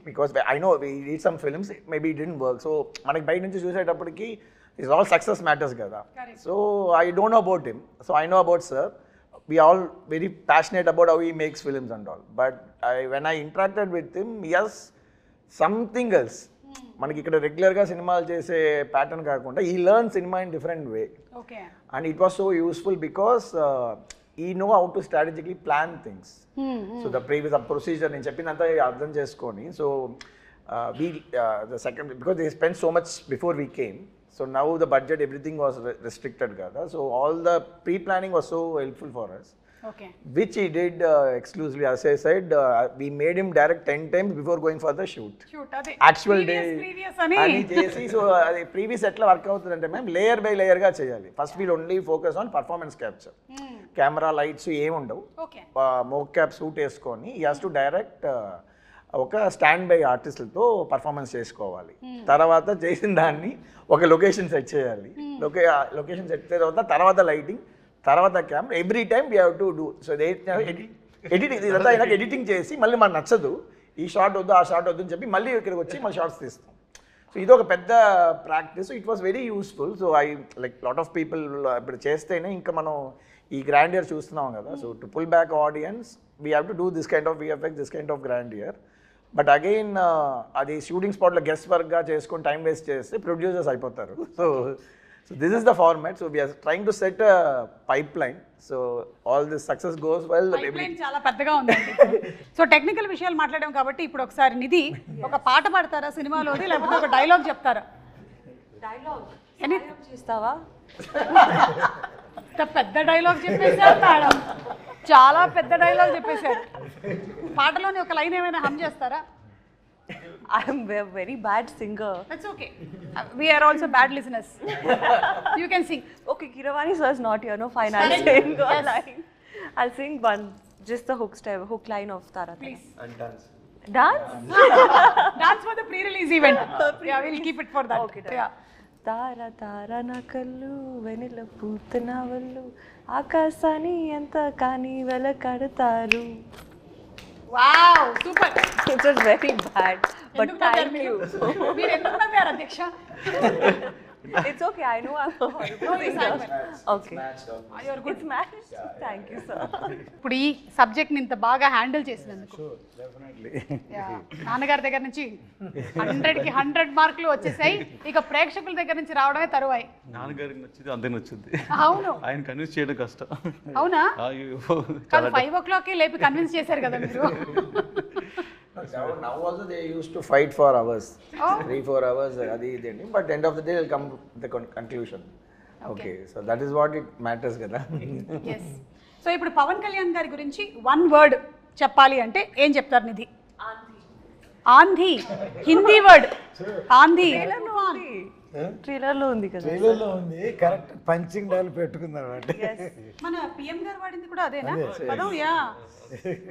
Because I know we did some films, maybe it didn't work, so manaki bike nunchi chusettappudiki is all success matters kada. So I don't know about him, so I know about sir. We all very passionate about how he makes films and all, but when I interacted with him, yes, something else. మనకి ఇక్కడ రెగ్యులర్గా సినిమాలు చేసే pattern కాకుండా he learn cinema in different way. And it was so useful because he know how to strategically plan things. So the previous procedure నేను చెప్పిందంతా అర్థం చేసుకొని, so we the second because they spend so much before we came, so now the budget everything was restricted కదా, so all the pre planning was so helpful for us. Okay. Which he did exclusively. As I said, we made him direct 10 times before going for the shoot. Actual day. And he so previous etla work avutundante ma'am, layer by layer ga cheyali. First we'll only focus on performance capture. Camera lights em undavu. Okay. Mocap suit esకొని he has to direct ఒక stand by ఆర్టిస్టులతో performance చేసుకోవాలి. తర్వాత చేసిన దాన్ని ఒక location set చేయాలి. Location set చేసిన తర్వాత lighting, తర్వాత camera, every time we have to do. So editing ఇదంతా అయినాక ఎడిటింగ్ చేసి మళ్ళీ మనకు నచ్చదు, ఈ షార్ట్ వద్దు ఆ షార్ట్ వద్దు అని చెప్పి మళ్ళీ ఇక్కడికి వచ్చి మళ్ళీ షార్ట్స్ తీస్తాం. సో ఇది ఒక పెద్ద practice. It was very useful. So I like lot of people ఇప్పుడు చేస్తేనే ఇంకా మనం ఈ గ్రాండియర్ చూస్తున్నాం కదా. So to pull back audience we have to do this kind of VFX, this kind of grandeur. But again అది shooting స్పాట్లో guess వర్క్గా చేసుకొని టైం వేస్ట్ చేస్తే ప్రొడ్యూసర్స్ అయిపోతారు. So this is the format. So we are trying to set a pipeline. So all this success goes well. Pipeline చాలా పెద్దగా ఉందండి. So technical విషయాలు మాట్లాడాం కాబట్టి ఇప్పుడు ఒకసారి నిధి ఒక పాట పాడతారా సినిమాలోది, లేకపోతే ఒక డైలాగ్ చెప్తారా? ఎనీ చేస్తావా? ఇంత పెద్ద డైలాగ్ చెప్పేశారు మేడం, చాలా పెద్ద డైలాగ్ చెప్పేశారు. పాటలోని ఒక లైన్ ఏమైనా హమ్ చేస్తారా? I'm a very bad singer. That's okay, we are also bad listeners. You can sing. Okay, Kiravani sir is not here. No, fine. I'll Correct. sing a Yes. line. I'll sing one, just the hook line of Tara. Please. And dance. Dance? Dance for the pre-release event. Yeah, we'll keep it for that. Okay, done. Yeah. తార తార నా కళ్ళు వెనిల పూత నా వల్లు ఆకాశాన్ని ఎంత కానీ వెలకడతారు. Wow, super. It was very bad, but ఎందుకు నవ్వారు thank మీరు? you. మీరు ఎందుకు నవ్వారు అధ్యక్ష? It's okay. I know I'm a horrible singer. Okay. You're good. It's matched. Thank you, sir. ఇప్పుడు ఈ సబ్జెక్ట్ని ఇంత బాగా హ్యాండిల్ చేసినందుకు డెఫినెట్లీ. Yeah. నాన్నగారి దగ్గర నుంచి 100కి 100 మార్కులు వచ్చేసాయి. ఇక ప్రేక్షకుల దగ్గర నుంచి రావడమే తరువాయి. నాన్నగారికి నచ్చింది అందరికి నచ్చింది. అవును. ఆయన కన్విన్స్ చేయడం కష్టం. అవునా? అయ్యో, కాదు 5 o'clock లేపి కన్విన్స్ చేశారు కదా మీరు. Now also they used to fight for hours, Oh. 3-4 hours. But end of the day, they'll come to the conclusion. Okay, so that is what it matters, kada. Yes. So ఇప్పుడు పవన్ కళ్యాణ్ గారి గురించి 1 word చెప్పాలి అంటే ఏం చెప్తారు నిధి? ఆంధీ. Hindi word ఆంధీ. Trailer లో ఉంది కదా. ట్రైలర్లో ఉంది, కరెక్ట్ పంచింగ్ డైలాగ్ పెట్టుకుందాం అంటే. మన పిఎం గారు వాడింది కూడా అదేనా పదం? యా,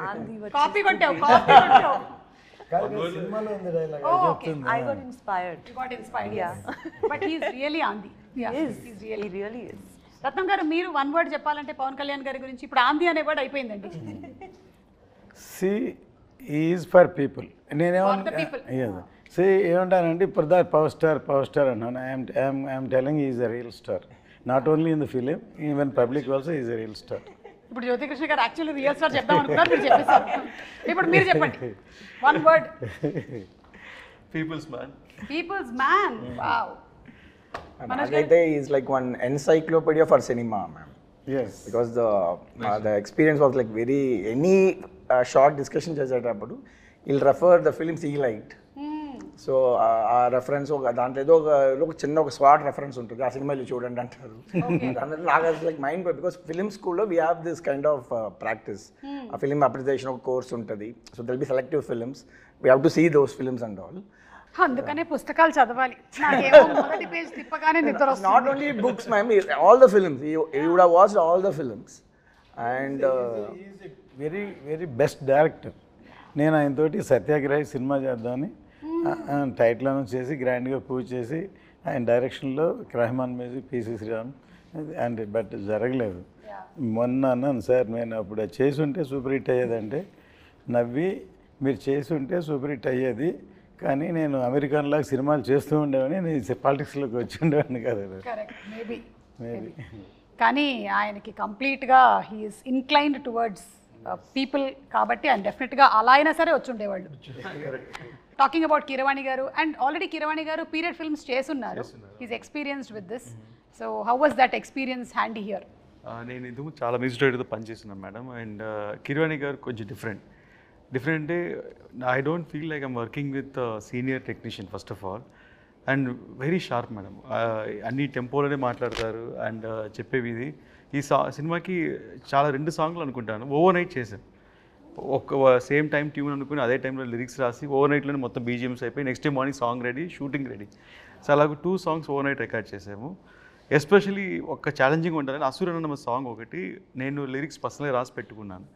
ఆంధీ కాపీ కొట్టావు, కాపీ కొట్టావు. కాదు, సినిమాలో ఉంది డైలాగ్ Oh, అది okay. చెప్తుంది. I got inspired. You got inspired. Yeah. But he is really ఆంధీ. Yeah, Yes, he's really. he really is. రత్నం గారు మీరు 1 word చెప్పాలంటే పవన్ కళ్యాణ్ గారి గురించి ఇప్పుడు ఆంధీ అనే వర్డ్ అయిపోయిందండి. C is for people. For the people. C ఏమంటానండి, ఇప్పుడు దా పవర్ స్టార్ అన్నాను. I'm telling is a real star, not only in the film, even public also is a real star. ఇప్పుడు జ్యోతికృష్ణ గారు యాక్చువల్లీ రియల్ స్టార్ చెప్దాం అనుకున్నారు, మీరు చెప్పేశారు. ఇప్పుడు మీరు చెప్పండి 1 word. People's man. People's man. Wow. Agaite is like one encyclopedia for cinema, ma'am. Yes. Because the experience was like very, any short discussion చేసేటప్పుడు he'll refer the films he liked. So ఆ reference దాంట్లో ఏదో ఒక చిన్న ఒక swat reference ఉంటుంది, ఆ సినిమాలు చూడండి అంటారు. దాంట్లో నాకు లైక్ మైండ్, బికాస్ ఫిలిం స్కూల్లో we have this kind of practice. ఆ ఫిలిం అప్రిసియేషన్ ఒక కోర్స్ ఉంటుంది. So they'll be selective films, we have to see those films and all. అందుకనే పుస్తకాలు చదవాలి. నాకేమో మొదటి పేజ్ తిప్పగానే నిద్ర వస్తుంది. Not only books, ma'am, all the films. You would have watched all the films. And very very best director. నేను ఆయనతోటి Satyagrahi cinema చేద్దామని టైటిల్ అనౌన్స్ చేసి గ్రాండ్గా పూజ చేసి ఆయన డైరెక్షన్లో Rahman music, PC Sriram and but జరగలేదు. మొన్న అన్నాను, సార్ నేను అప్పుడు అది చేసి ఉంటే సూపర్ హిట్ అయ్యేదంటే నవ్వి, మీరు చేసి ఉంటే సూపర్ హిట్ అయ్యేది, కానీ నేను అమెరికన్లాగా సినిమాలు చేస్తూ ఉండేవాడిని, నేను పాలిటిక్స్లోకి వచ్చి ఉండేవాడిని కదా. Correct, maybe. మేబీ. కానీ ఆయనకి కంప్లీట్గా హీఈస్ ఇన్క్లైన్డ్ టువర్డ్స్ పీపుల్ కాబట్టి ఆయన డెఫినెట్గా అలా అయినా సరే వచ్చి ఉండేవాళ్ళు. టాకింగ్ అబౌట్ కీరవాణి గారు, అండ్ ఆల్రెడీ కీరవాణి గారు పీరియడ్ ఫిల్మ్స్ చేస్తున్నారు. Is experienced with this. So how was that experience handy here? నేను ఇందుకు చాలా మ్యూజిక్ డైరెక్టర్తో పనిచేస్తున్నాను మేడం. అండ్ కిరవాణి గారు కొంచెం డిఫరెంట్ అంటే I don't feel like I'm working with senior technician first of all. And very sharp madam, అన్ని టెంపోలోనే మాట్లాడతారు. And చెప్పేవి ఇది ఈ సినిమాకి చాలా 2 సాంగ్లు అనుకుంటాను ఓవర్ నైట్ చేశాను. ఒక సేమ్ టైం ట్యూన్ అనుకుని అదే టైంలో లిరిక్స్ రాసి ఓవర్ నైట్లోనే మొత్తం బీజిఎమ్స్ అయిపోయి next day morning song ready, shooting ready. So అలాగ 2 songs ఓవర్ నైట్ రికార్డ్ చేసాము. ఎస్పెషలీ ఒక ఛాలెంజింగ్ ఉండాలని అసురన్న సాంగ్ ఒకటి నేను లిరిక్స్ పర్సనల్గా రాసి పెట్టుకున్నాను.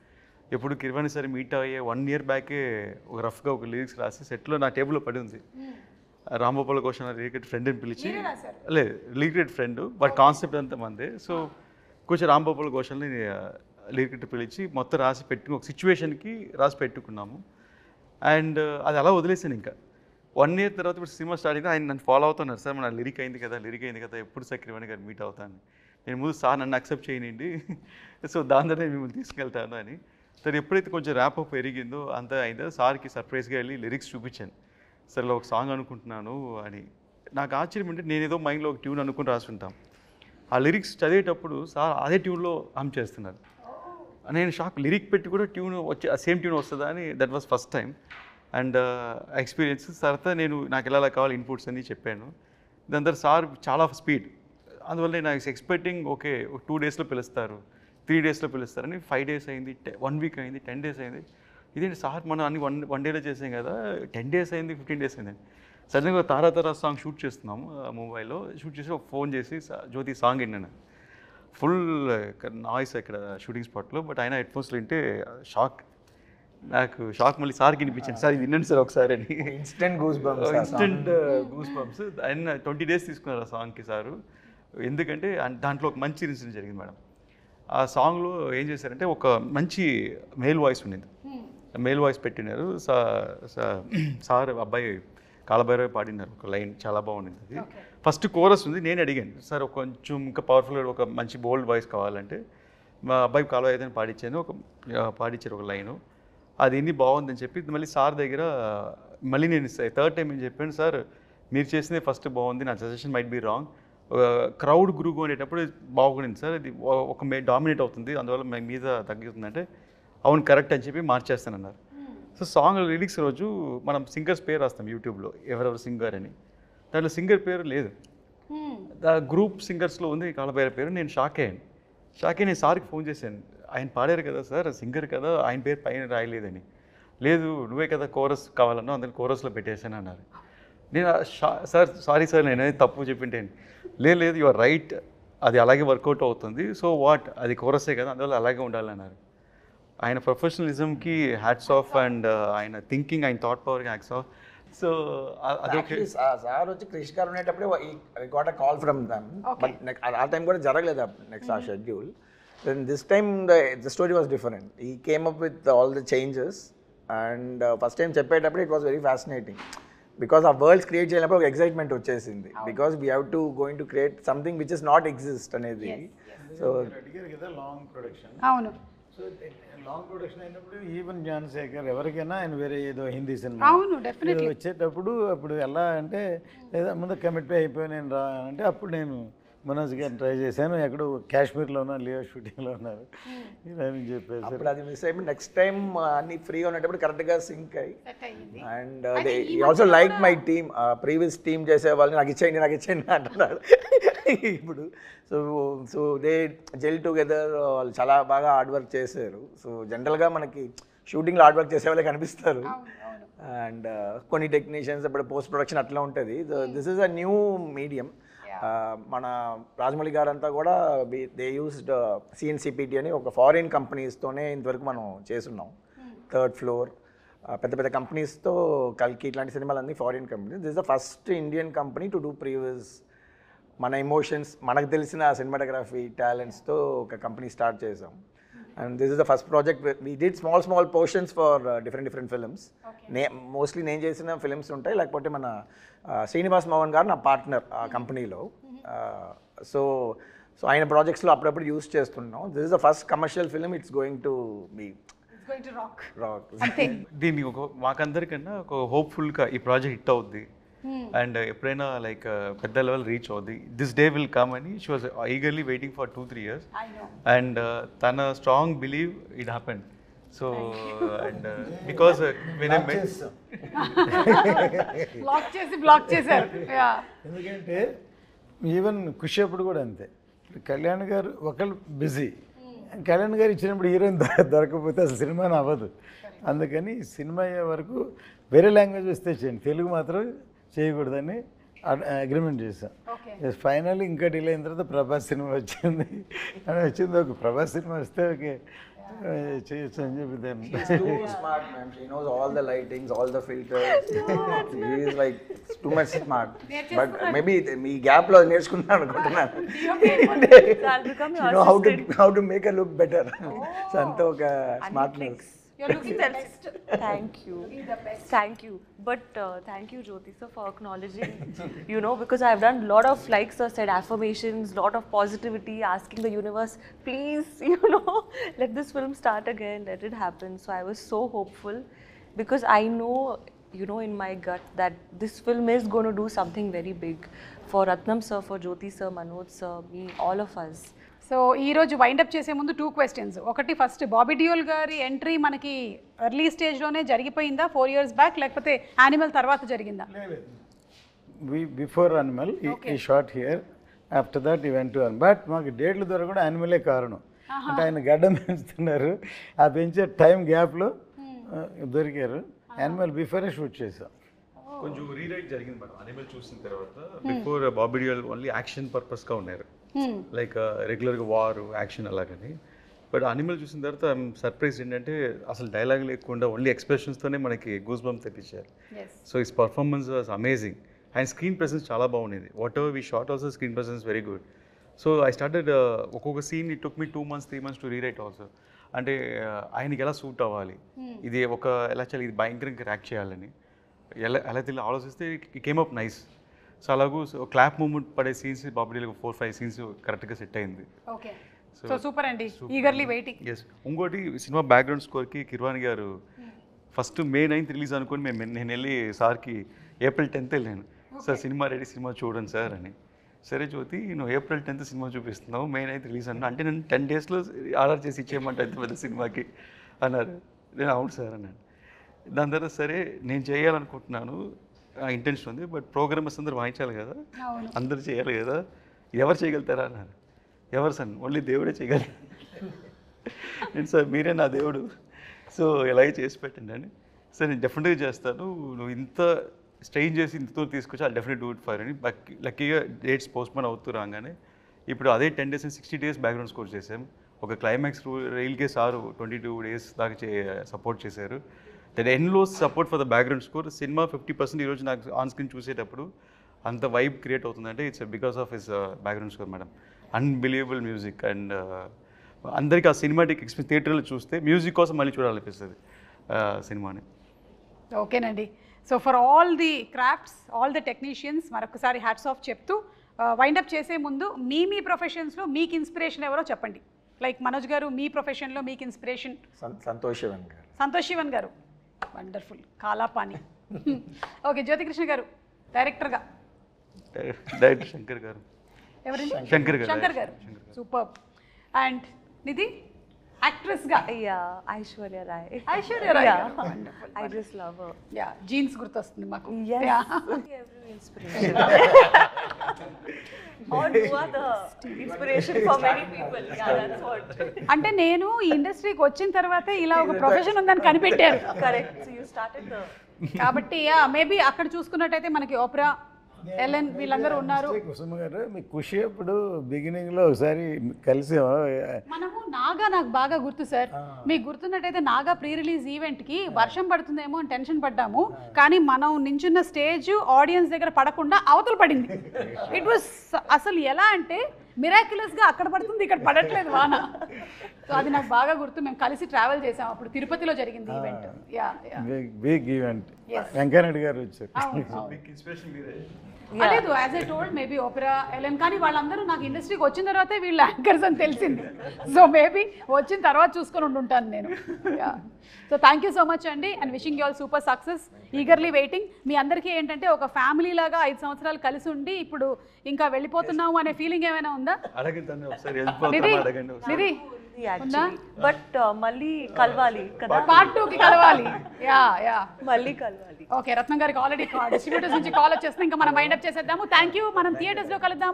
ఎప్పుడు కిరవాణి సరే మీట్ అయ్యే 1 year బ్యాకే ఒక రఫ్గా ఒక లిరిక్స్ రాసి సెట్లో నా టేబుల్లో పడి ఉంది. రాంగోపాల్ ఘోష్ లిరికెట్ ఫ్రెండ్ని పిలిచి, లేదు లిరికెట్ ఫ్రెండ్ బట్ కాన్సెప్ట్ అంతా మందే. సో కొంచెం రాంగోపాల్ ఘోష్ని లిరికెట్ పిలిచి మొత్తం రాసి పెట్టుకుని ఒక సిచ్యువేషన్కి రాసి పెట్టుకున్నాము. అండ్ అది అలా వదిలేసాను. ఇంకా 1 year తర్వాత ఇప్పుడు సినిమా స్టార్ట్ అయింది, ఆయన నన్ను ఫాలో అవుతున్నారు. సార్ మన లిరిక్ అయింది కదా ఎప్పుడు సార్ కిరవాణి గారు మీట్ అవుతాను. నేను ముందు సార్ నన్ను అక్సెప్ట్ చేయనండి, సో దాని ద్వారా నేను మిమ్మల్ని తీసుకెళ్తాను అని. సార్ ఎప్పుడైతే కొంచెం ర్యాప్ అప్ పెరిగిందో అంతా అయిందో సార్కి సర్ప్రైజ్గా వెళ్ళి లిరిక్స్ చూపించాను. సార్ ఇలా ఒక సాంగ్ అనుకుంటున్నాను అని. నాకు ఆశ్చర్యం అంటే నేను ఏదో మైండ్లో ఒక ట్యూన్ అనుకుని రాసుంటాం, ఆ లిరిక్స్ చదివేటప్పుడు సార్ అదే ట్యూన్లో హమ్ చేస్తున్నారు. నేను షాక్, లిరిక్ పెట్టి కూడా ట్యూన్ వచ్చి సేమ్ ట్యూన్ వస్తుందా అని. That was first time. And experience తర్వాత నాకు ఎలా కావాలి ఇన్పుట్స్ అని చెప్పాను. దాని తర్వాత సార్ చాలా స్పీడ్, అందువల్ల నేను ఎక్స్పెక్టింగ్ ఓకే 2 డేస్లో పిలుస్తారు, 3 డేస్లో పిలుస్తారని 5 డేస్ అయింది, 1 వీక్ అయింది, 10 డేస్ అయింది. ఇదేంటి సార్ మనం అన్ని వన్ డేలో చేసాం కదా, 10 డేస్ అయింది, 15 డేస్ అయింది. సడన్గా తారా సాంగ్ షూట్ చేస్తున్నాము ముంబైలో. షూట్ చేసి ఒక ఫోన్ చేసి జ్యోతి సాంగ్ విన్నాను. ఫుల్ నాయిస్ ఇక్కడ షూటింగ్ స్పాట్లో, బట్ ఆయన హెడ్ ఫోన్స్లో వింటే షాక్. నాకు షాక్ మళ్ళీ సార్కి వినిపించాను, సార్ ఇది వినండి సార్ ఒకసారి అని. Instant goose bumps. ఆయన 20 డేస్ తీసుకున్నారు ఆ సాంగ్కి సారు. ఎందుకంటే దాంట్లో ఒక మంచి ఇన్సిడెంట్ జరిగింది మేడం. ఆ సాంగ్లో ఏం చేశారంటే ఒక మంచి మేల్ వాయిస్ ఉండింది, మేల్ వాయిస్ పెట్టినారు. సార్ అబ్బాయి కాలభైరవి పాడినారు ఒక లైన్, చాలా బాగుండింది అది. ఫస్ట్ కోరస్ ఉంది, నేను అడిగాను సార్ కొంచెం ఇంకా పవర్ఫుల్గా ఒక మంచి బోల్డ్ వాయిస్ కావాలంటే మా అబ్బాయి కాలభైరవి పాడించాను, పాడించారు ఒక లైను. అది ఎన్ని బాగుందని చెప్పి మళ్ళీ సార్ దగ్గర మళ్ళీ నేను 3rd టైం ఏం చెప్పాను, సార్ మీరు చేసిందే ఫస్ట్ బాగుంది, నా suggestion might be wrong, crowd group అనేటప్పుడు బాగుండింది సార్, ఇది ఒక డామినేట్ అవుతుంది, అందువల్ల మీద తగ్గుతుందంటే అవును కరెక్ట్ అని చెప్పి మార్చేస్తానన్నారు. సో సాంగ్ లిరిక్స్ రోజు మనం సింగర్స్ పేరు రాస్తాం యూట్యూబ్లో, ఎవరెవరు సింగర్ అని. దాంట్లో సింగర్ పేరు లేదు, గ్రూప్ సింగర్స్లో ఉంది కాలభైరవి పేరు. నేను షాక్ అయ్యాను. నేను సార్కి ఫోన్ చేశాను, ఆయన పాడారు కదా సార్, సింగర్ కదా, ఆయన పేరు పైన రాయలేదని. లేదు నువ్వే కదా కోరస్ కావాలన్నా, అందులో కోరస్లో పెట్టేశాను అన్నారు. నేను సార్ సారీ సార్ నేను తప్పు చెప్పింటాను. లేదు యు ఆర్ రైట్, అది అలాగే వర్కౌట్ అవుతుంది, సో వాట్ అది కోరసే కదా, అందువల్ల అలాగే ఉండాలన్నారు. ఆయన ప్రొఫెషనలిజంకి హ్యాట్స్ ఆఫ్, అండ్ ఆయన థింకింగ్, ఆయన థాట్ పవర్కి హ్యాట్స్ ఆఫ్. సో అదొకే. సార్ వచ్చి క్రిష్ గారు ఉండేటప్పుడే I got a call from them, but ఆ టైం కూడా జరగలేదు నెక్స్ట్ ఆ schedule. Then this time the story was different. He came up with all the changes, and first time చెప్పేటప్పుడు it was very fascinating, because ఆ worlds create చేయనప్పుడు ఒక excitement వచ్చేసింది, because we have to going to create something which is not exist అనేది. So అడిగారు కదా long production. అవును. So long production అయినప్పుడు ఈవెన్ జ్ఞానశేఖర్ ఎవరికైనా ఆయన వేరే ఏదో హిందీ సినిమా అవును డెఫినెట్లీ వచ్చేటప్పుడు అప్పుడు ఎలా అంటే లేదా ముందు కమిట్ అయిపోయి నేను రా అంటే అప్పుడు నేను మనోజ్ గారిని ట్రై చేశాను, ఎక్కడో కాశ్మీర్లో ఉన్నా, లియో షూటింగ్లో ఉన్నారు ఇలా అని చెప్పేసి. అప్పుడు అది మిస్ అయిపోయి నెక్స్ట్ టైం అన్ని ఫ్రీగా ఉన్నప్పుడు కరెక్ట్గా సింక్ అయ్యి, and also like my team, previous team చేసే వాళ్ళని నాకు ఇచ్చేయండి అంటున్నారు ఇప్పుడు. సో దే జెల్ టుగెదర్, వాళ్ళు చాలా బాగా హార్డ్ వర్క్ చేశారు. సో జనరల్గా మనకి షూటింగ్లో హార్డ్ వర్క్ చేసే వాళ్ళే కనిపిస్తారు, అండ్ కొన్ని టెక్నీషియన్స్ ఇప్పుడు పోస్ట్ ప్రొడక్షన్ అట్లా ఉంటుంది. This is a new medium. మన రాజమౌళి గారు అంతా కూడా దే యూస్డ్ సిఎన్సిపిటి అని ఒక ఫారిన్ కంపెనీస్తోనే ఇంతవరకు మనం చేస్తున్నాం. 3rd ఫ్లోర్ పెద్ద పెద్ద కంపెనీస్తో కల్కి ఇట్లాంటి సినిమాలన్నీ foreign companies. This is the first Indian company to do previous మన ఎమోషన్స్, మనకు తెలిసిన సినిమాటోగ్రఫీ టాలెంట్స్తో ఒక కంపెనీ స్టార్ట్ చేసాం. And this is the first project. We did small portions for different films. Mostly నేను చేసిన ఫిల్మ్స్ ఉంటాయి, లేకపోతే మన శ్రీనివాస్ మోహన్ గారు నా పార్ట్నర్ ఆ కంపెనీలో. సో ఆయన ప్రాజెక్ట్స్లో అప్పుడప్పుడు యూస్ చేస్తున్నాం. This is the first commercial film, it's going to be rock. దీన్ని మాకందరికన్నా ఒక హోప్ఫుల్గా ఈ ప్రాజెక్ట్ హిట్ అవుద్ది, అండ్ ఎప్పుడైనా లైక్ పెద్ద లెవెల్ రీచ్ అవుద్ది, దిస్ డే విల్ కమ్ అని she was eagerly waiting for 2-3 years, and తన strong believe it happen. So and because block చేశారు. ఎందుకంటే ఈవెన్ ఖుషి అప్పుడు కూడా అంతే, కళ్యాణ్ గారు ఒకళ్ళు బిజీ, కళ్యాణ్ గారు ఇచ్చినప్పుడు హీరోయిన్ దొరకకపోతే అసలు సినిమాని అవ్వదు. అందుకని సినిమా అయ్యే వరకు వేరే లాంగ్వేజ్ వస్తే చేయండి, తెలుగు మాత్రం చేయకూడదని అగ్రిమెంట్ చేసాం. ఫైనల్ ఇంకా డిలే అయిన తర్వాత ప్రభాస్ సినిమా వచ్చింది అని వచ్చింది. ఒక ప్రభాస్ సినిమా వస్తే ఓకే చేయొచ్చు అని చెప్పి దాన్ని. Too smart, man. She knows all the lightings, all the filters. She is like too much smart. But maybe me gap లో నేర్చుకున్నాను అనుకుంటున్నాను. You know how to make her look better. So అంతా ఒక smartness. You're looking the best. Thank you. Thank you. But thank you, Jyoti sir, for acknowledging, because I've done a lot of, like sir said, affirmations, lot of positivity, asking the universe, please, let this film start again, let it happen. So I was so hopeful, because I know, in my gut that this film is going to do something very big for Ratnam sir, for Jyoti sir, Manoj sir, me, all of us. So ఈరోజు wind up చేసే ముందు 2 questions. ఒకటి, first Bobby Deol గారి entry మనకి early స్టేజ్లోనే జరిగిపోయిందా 4 years back, లేకపోతే animal తర్వాత జరిగిందా? బిఫోర్ అనిమల్ ఈ షార్ట్ హియర్, ఆఫ్టర్ దట్ ఈ వెంట్ టు బట్ మాకు డేట్లు దొరకడం యానిమలే కారణం. అంటే ఆయన గడ్డం పెంచుతున్నారు, ఆ పెంచే టైం గ్యాప్లో దొరికారు. యానిమల్ బిఫోరే షూట్ చేసాం. కొంచెం రీరైట్ జరిగింది మేడం అనిమల్ చూసిన తర్వాత. Before Bobby Deol only action పర్పస్గా ఉన్నారు, లైక్ రెగ్యులర్గా వార్ యాక్షన్ అలాగని. బట్ అనిమల్ చూసిన తర్వాత ఐఎమ్ సర్ప్రైజ్ ఏంటంటే అసలు డైలాగ్ లేకుండా ఓన్లీ ఎక్స్ప్రెషన్స్తోనే మనకి గూస్ బంప్ తెప్పించారు. So his performance was amazing. And screen presence చాలా బాగుండేది. Whatever we shot also screen presence very good. So I started ఒక్కొక్క scene it took me 2 months 3 months to rewrite also. అంటే ఆయనకి ఎలా suit అవ్వాలి, ఇది ఎలా చేయాలి, ఇది భయంకరంగా యాక్ట్ చేయాలని ఎలా తెలియ ఆలోచిస్తే it came up nice. So అలాగూ క్లాప్ మూమెంట్ పడే సీన్స్ బాబీ 4-5 scenes కరెక్ట్గా సెట్ అయింది. ఓకే, సో సూపర్ అండి, ఈగర్లీ వెయిటింగ్. ఎస్. ఇంకోటి సినిమా బ్యాక్గ్రౌండ్ స్కోర్కి కిర్వాణి గారు ఫస్ట్ May 9th రిలీజ్ అనుకుని నేను వెళ్ళి సార్కి April 10th వెళ్ళాను. సార్ సినిమా రెడీ, సినిమా చూడండి సార్ అని. సరే జ్యోతి, నువ్వు April 10th సినిమా చూపిస్తున్నావు, May 9th రిలీజ్ అన్నా, అంటే నేను 10 daysలో ఆర్డర్ చేసి ఇచ్చేయమంటే ఎంత పెద్ద సినిమాకి అన్నారు. నేను అవును సార్ అన్నాను. దాని తర్వాత సరే నేను చేయాలనుకుంటున్నాను, ఇంటెన్షన్ ఉంది, బట్ ప్రోగ్రామర్స్ అందరూ వాయించాలి కదా, అందరూ చేయాలి కదా, ఎవరు చేయగలుగుతారా అన్నారు. ఎవరు సార్? ఓన్లీ దేవుడే చేయగలరు. నేను సార్ మీరే నా దేవుడు, సో ఎలాగే చేసి పెట్టండి అని. సార్ నేను డెఫినెట్గా చేస్తాను, నువ్వు ఇంత స్ట్రెయిన్ చేసి ఇంతతో తీసుకొచ్చి అది డెఫినెట్ డూ ఇట్ ఫర్ అని. లక్కీగా డేట్స్ పోస్ట్పోన్ అవుతూ రాగానే ఇప్పుడు అదే 10 days and 60 days background score చేసాం. ఒక క్లైమాక్స్ రీల్కే సారు 22 days దాకా సపోర్ట్ చేశారు. That endless support for the background score. Cinema 50% ఈరోజు నాకు ఆన్ స్క్రీన్ చూసేటప్పుడు అంత వైబ్ క్రియేట్ అవుతుందంటే it's because of his background score madam. Unbelievable music. And అందరికీ ఆ సినిమాటిక్ ఎక్స్పీరియన్స్ థియేటర్లో చూస్తే మ్యూజిక్ కోసం మళ్ళీ చూడాలనిపిస్తుంది సినిమాని. ఓకేనండి, so for all the crafts, all the technicians మరొకసారి హ్యాట్స్ ఆఫ్ చెప్తూ వైండప్ చేసే ముందు మీ ప్రొఫెషన్స్లో మీకు ఇన్స్పిరేషన్ ఎవరో చెప్పండి. లైక్ మనోజ్ గారు, మీ ప్రొఫెషన్లో మీకు ఇన్స్పిరేషన్? సంతోష్ శివన్ గారు. సంతోష్ శివన్ గారు, వండర్ఫుల్, కాలాపాని. ఓకే, జ్యోతికృష్ణ గారు డైరెక్టర్గా? డైరెక్టర్ శంకర్ గారు. ఎవరండి? శంకర్ గారు. సూపర్. అండ్ నిధి యాక్ట్రెస్గా? Aishwarya Rai. Aishwarya Rai, I just love her. Yeah, Jeans గుర్తొస్తుంది మాకు. Yes. Every inspiration. Or you are the inspiration for many people. Yeah, that's what. అంటే నేను ఈ ఇండస్ట్రీకి వచ్చిన తర్వాతే ఇలా ఒక ప్రొఫెషన్ ఉందని కనిపెట్టారు. Correct. So you started the. కాబట్టి మేబీ అక్కడ చూసుకున్నట్టయితే మనకి ఓపెరా, ఎలెన్ వీళ్ళందరూ ఉన్నారు. కుసుమ గారు, మీ ఖుషి అప్పుడు బిగినింగ్లో ఒకసారి కలిసి మనము నాగా, నాకు బాగా గుర్తు సార్, మీకు గుర్తున్నట్టయితే నాగా ప్రీ రిలీజ్ ఈవెంట్కి వర్షం పడుతుందేమో అని టెన్షన్ పడ్డాము, కానీ మనం నించున్న స్టేజ్ ఆడియన్స్ దగ్గర పడకుండా అవతల పడింది. ఇట్ వాస్ అసలు ఎలా అంటే మిరాక్యులస్గా అక్కడ పడుతుంది, ఇక్కడ పడట్లేదు వాన. సో అది నాకు బాగా గుర్తు. మేము కలిసి ట్రావెల్ చేసాం, అప్పుడు తిరుపతిలో జరిగింది ఈవెంట్. Big event. వెంకయ్యనాయుడు గారు వచ్చారు. లేదు, as I told maybe Opera, Ellen, కానీ వాళ్ళందరూ నాకు ఇండస్ట్రీకి వచ్చిన తర్వాతే వీళ్ళు యాంకర్స్ అని తెలిసింది. సో మేబీ వచ్చిన తర్వాత చూసుకొని ఉండుంటాను నేను. So thank you so much అండి, and wishing you all super success. Eagerly waiting. మీ అందరికీ ఏంటంటే ఒక ఫ్యామిలీ లాగా 5 సంవత్సరాలు కలిసి ఉండి ఇప్పుడు ఇంకా వెళ్ళిపోతున్నాము అనే ఫీలింగ్ ఏమైనా ఉందా? నిధి బట్ మళ్ళీ కలవాలి కదా, Part 2కి కలవాలి. మళ్ళీ కలవాలి. ఓకే, రత్నం గారికి ఆల్రెడీ డిస్ట్రిబ్యూటర్స్ నుంచి కాల్ వచ్చేస్తుంది. ఇంకా మనం వైండప్ చేసేద్దాము. Thank you. మనం థియేటర్స్లో కలుద్దాము.